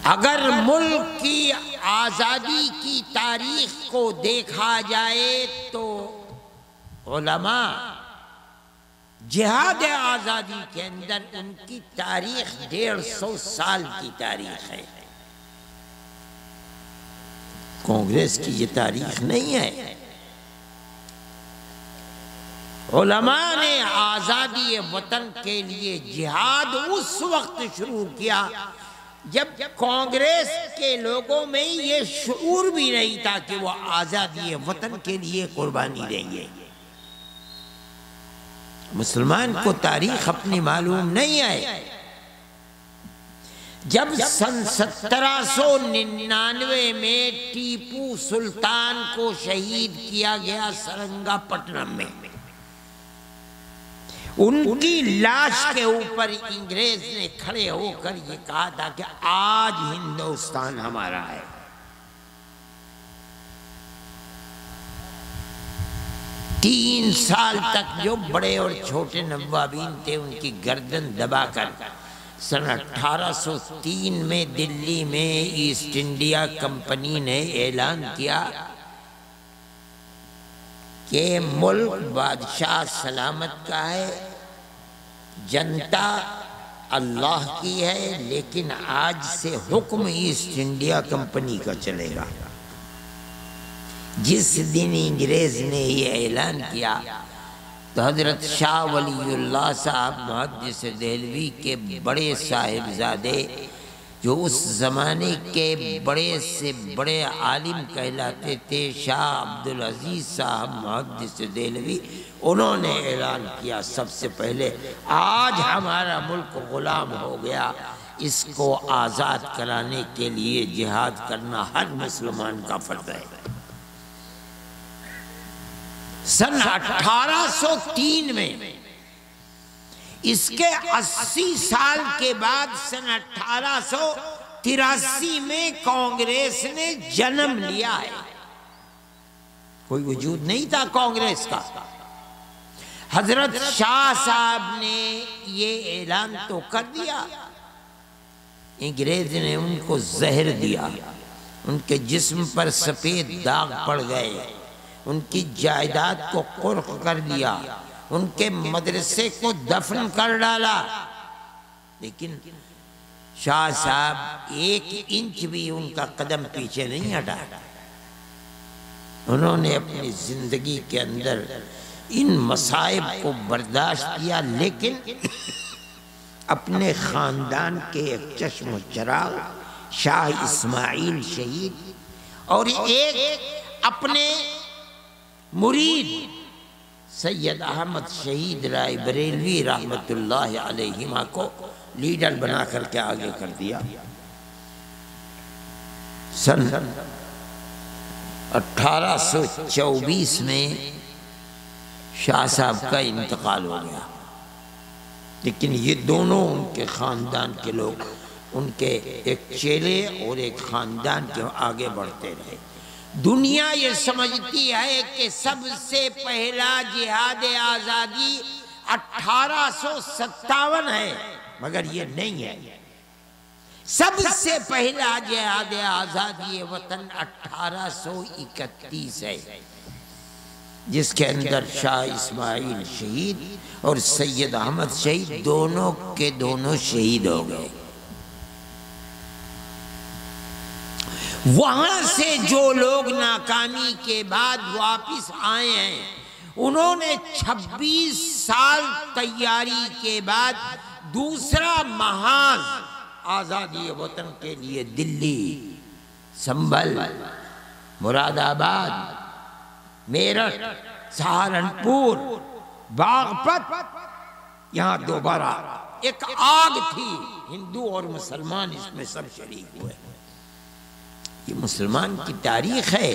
अगर मुल्क की आज़ादी की तारीख को देखा जाए तो उलमा जिहाद आज़ादी के अंदर उनकी तारीख 150 साल की तारीख है। कांग्रेस की ये तारीख नहीं है। उलमा ने आज़ादी वतन के लिए जिहाद उस वक्त शुरू किया जब कांग्रेस के लोगों में ये शऊर भी नहीं था कि वो आज़ादी वतन के लिए कुर्बानी देंगे। मुसलमान को तारीख अपनी मालूम नहीं है। जब सन 1799 में टीपू सुल्तान को शहीद किया गया सरंगापट्टनम में, उनकी लाश के ऊपर अंग्रेज ने खड़े होकर ये कहा था कि आज हिंदुस्तान हमारा है। तीन साल तक जो बड़े और छोटे नवाबीन थे उनकी गर्दन दबाकर सन 1803 में दिल्ली में ईस्ट इंडिया कंपनी ने ऐलान किया कि मुल्क बादशाह सलामत का है, जनता अल्लाह की है, लेकिन आज से हुक्म ईस्ट इंडिया कंपनी का चलेगा। जिस दिन अंग्रेज ने ये ऐलान किया तो हजरत शाह वलीउल्लाह साहब मुहद्दिस देहलवी के बड़े साहिबजादे, जो उस ज़माने के बड़े से बड़े आलिम कहलाते थे, शाह अब्दुल अजीज साहब मुहद्दिस देहलवी, उन्होंने ऐलान किया सबसे पहले, आज हमारा मुल्क गुलाम हो गया, इसको आज़ाद कराने के लिए जिहाद करना हर मुसलमान का फर्ज है। सन 1803 में, इसके 80 साल के बाद सन 1883 में कांग्रेस ने जन्म लिया है। कोई वजूद नहीं था कांग्रेस का। हजरत शाह साहब ने ये ऐलान तो कर दिया, अंग्रेज ने उनको जहर दिया, उनके जिस्म पर सफेद दाग पड़ गए, उनकी जायदाद को कुर्क कर दिया, उनके मदरसे को दफन कर डाला, लेकिन शाह साहब 1 इंच भी उनका कदम पीछे नहीं हटा। उन्होंने अपनी जिंदगी के अंदर इन मसाइब को बर्दाश्त किया, लेकिन अपने खानदान के एक चश्म चराग शाह इस्माइल शहीद और एक अपने मुरीद सैयद अहमद शहीद राय बरेलवी रहमतुल्लाह अलैहिमा को लीडर बना करके आगे कर दिया। सन 1824 में शाह साहब का इंतकाल हो गया, लेकिन ये दोनों उनके खानदान के लोग, उनके एक चेले और एक खानदान के आगे बढ़ते रहे। दुनिया ये समझती है कि सबसे पहला जिहाद आज़ादी 1857 है, मगर ये नहीं है। सबसे पहला जिहाद आज़ादी वतन 1831 है, जिसके अंदर शाह इस्माइल शहीद और सैयद अहमद शहीद दोनों के दोनों शहीद हो गए। वहां से जो लोग नाकामी के बाद वापिस आए हैं, उन्होंने 26 साल तैयारी के बाद दूसरा महाज आज़ादी वतन के लिए दिल्ली, संभल, मुरादाबाद, मेरठ, सहारनपुर, बागपत, यहाँ दोबारा एक आग थी, हिंदू और मुसलमान इसमें सब शरीक हुए। ये मुसलमान की तारीख है।